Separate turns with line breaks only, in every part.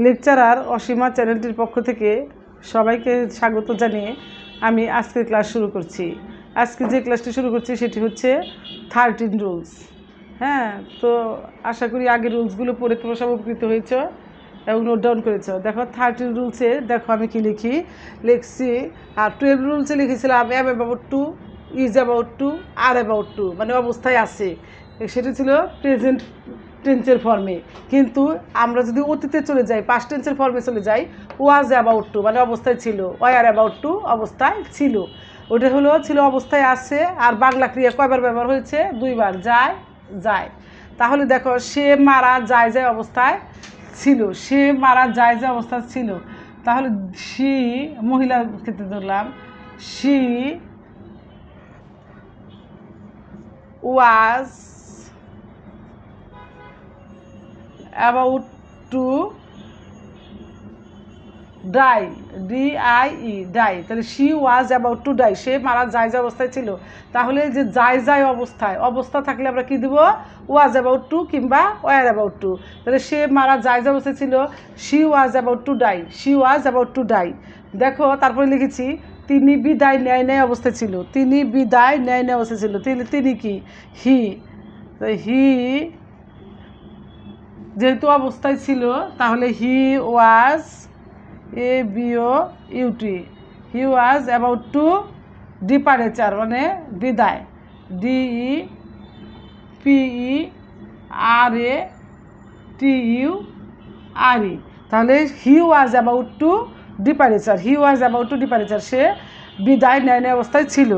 Lecturer Asima চ্যানেলটির পক্ষ থেকে সবাইকে স্বাগত জানিয়ে আমি আজকের ক্লাস শুরু করছি। আজকে যে ক্লাসটি শুরু করছি সেটি হচ্ছে 13 রুলস। হ্যাঁ, তো আশা করি আগের রুলসগুলো পড়ে তোমরা সব উপকৃত হয়েছ এবং নোট ডাউন করেছ। দেখো 13 রুলসে দেখো আমি কি লিখছি। আর 12 রুলসে লিখেছিলাম am about to, is about to, আর অ্যাবাউট টু, মানে অবস্থায় আছে। সেটা ছিল প্রেজেন্ট টেন্সের ফর্মে। কিন্তু আমরা যদি অতীতে চলে যাই, পাস্ট টেন্সের ফর্মে চলে যাই, ওয়াজ অ্যাবাউট টু মানে অবস্থায় ছিল, ওয়ার অ্যাবাউট টু অবস্থায় ছিল। ওটা ছিল অবস্থায় আছে। আর বাংলা ক্রিয়া কয়বার ব্যবহার হয়েছে? 2 বার, যায় যায়। তাহলে দেখো সে মারা যায় যায় অবস্থায় ছিল, সে মারা যায় যায় অবস্থায় ছিল। তাহলে শি, মহিলার ক্ষেত্রে ধরলাম, she was about to die, D-I-E, die। তাহলে she was about to die, সে মারা যায় যায় অবস্থায় ছিল। তাহলে যে যায় যায় অবস্থা থাকলে আমরা কি দেব? was about to কিংবা were about to। তাহলে সে মারা যায় যায় অবস্থায় ছিল, she was about to die, she was about to die। দেখো তারপরে লিখেছি তিনি বিদায় নেয় অবস্থায় ছিল, তিনি বিদায় নেয় অবস্থায় ছিল। তিনি কি? হি। হি যেহেতু অবস্থায় ছিল তাহলে he was ABOUT, he was about to departure মানে বিদায়, DEPERATURE। তাহলে he was about to departure, he was about to departure, সে বিদায় নেয় অবস্থায় ছিল।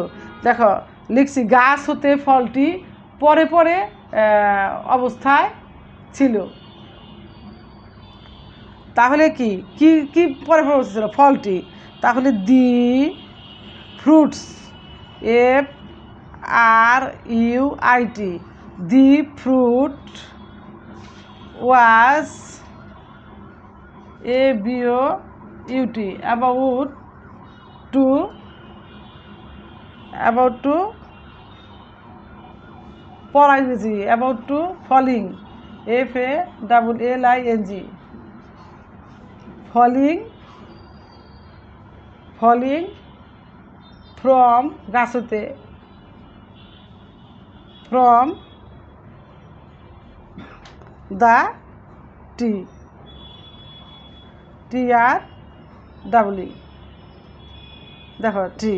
দেখো লিখছি গাছ হতে ফলটি পরে পরে অবস্থায় ছিল। তাহলে কি কি কি পরে পরে ছিল? ফলটি। তাহলে দি fruits, FRUIT, the fruit was ABOUT about to পড়া ইংরেজি, about to falling, FALLING, falling from গাছ হতে, ফ্রম দ্য TREE। দেখো tree,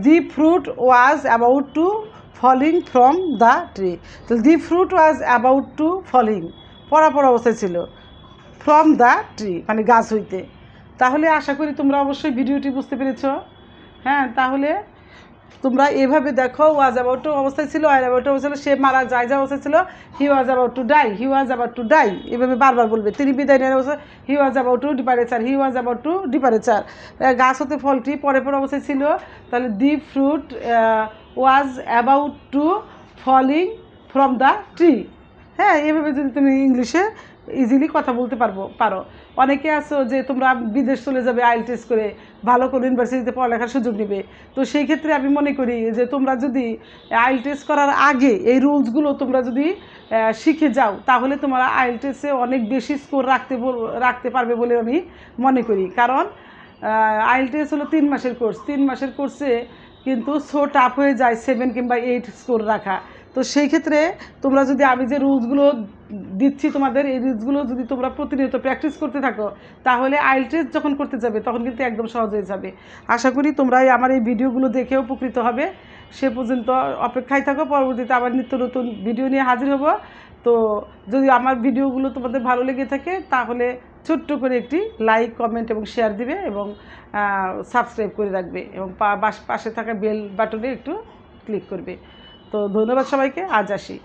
the fruit was about to falling from the tree. তাহলে the fruit was about to falling, পড়া অবস্থায় ছিল, from the tree মানে গাছ হইতে। তাহলে আশা করি তোমরা অবশ্যই ভিডিওটি বুঝতে পেরেছ। হ্যাঁ, তাহলে তোমরা এভাবে দেখো, ওয়াজ অ্যাবাউট টু অবস্থায় ছিল, আর অ্যাবাউট টু অবস্থায় ছিল, সে মারা যায় যায় অবস্থায় ছিল, he was about to die, he was about to die, এভাবে বারবার বলবে। তিনি বিদায় নেওয়ার অবস্থায়, he was about to departure, he was about to departure. গাছ হতে ফলটি পরে পরে অবস্থায় ছিল, তাহলে the fruit was about to falling from the tree. হ্যাঁ, এভাবে যদি তুমি ইংলিশে ইজিলি কথা বলতে পারো। অনেকে আছো যে তোমরা বিদেশ চলে যাবে আইএলটিএস করে, ভালো করে ইউনিভার্সিটিতে পড়ালেখার সুযোগ নেবে। তো সেই ক্ষেত্রে আমি মনে করি যে তোমরা যদি আইএলটিএস করার আগে এই রুলসগুলো তোমরা যদি শিখে যাও, তাহলে তোমরা আইএলটিএসে অনেক বেশি স্কোর রাখতে পারবে বলে আমি মনে করি। কারণ আইএলটিএস হলো 3 মাসের কোর্স, 3 মাসের কোর্সে কিন্তু সো টাফ হয়ে যায় 7 কিংবা 8 স্কোর রাখা। তো সেই ক্ষেত্রে তোমরা যদি আমি যে রুলসগুলো দিচ্ছি তোমাদের, এই রুলসগুলো যদি তোমরা প্রতিনিয়ত প্র্যাকটিস করতে থাকো, তাহলে আইএলটিএস যখন করতে যাবে তখন কিন্তু একদম সহজ হয়ে যাবে। আশা করি তোমরা আমার এই ভিডিওগুলো দেখে উপকৃত হবে। সে পর্যন্ত অপেক্ষায় থাকো, পরবর্তীতে আবার নিত্য নতুন ভিডিও নিয়ে হাজির হব। তো যদি আমার ভিডিওগুলো তোমাদের ভালো লেগে থাকে তাহলে ছোট্ট করে একটি লাইক, কমেন্ট এবং শেয়ার দিবে এবং সাবস্ক্রাইব করে রাখবে এবং পাশে থাকা বেল বাটনে একটু ক্লিক করবে। তো ধন্যবাদ সবাইকে, আজ আসি।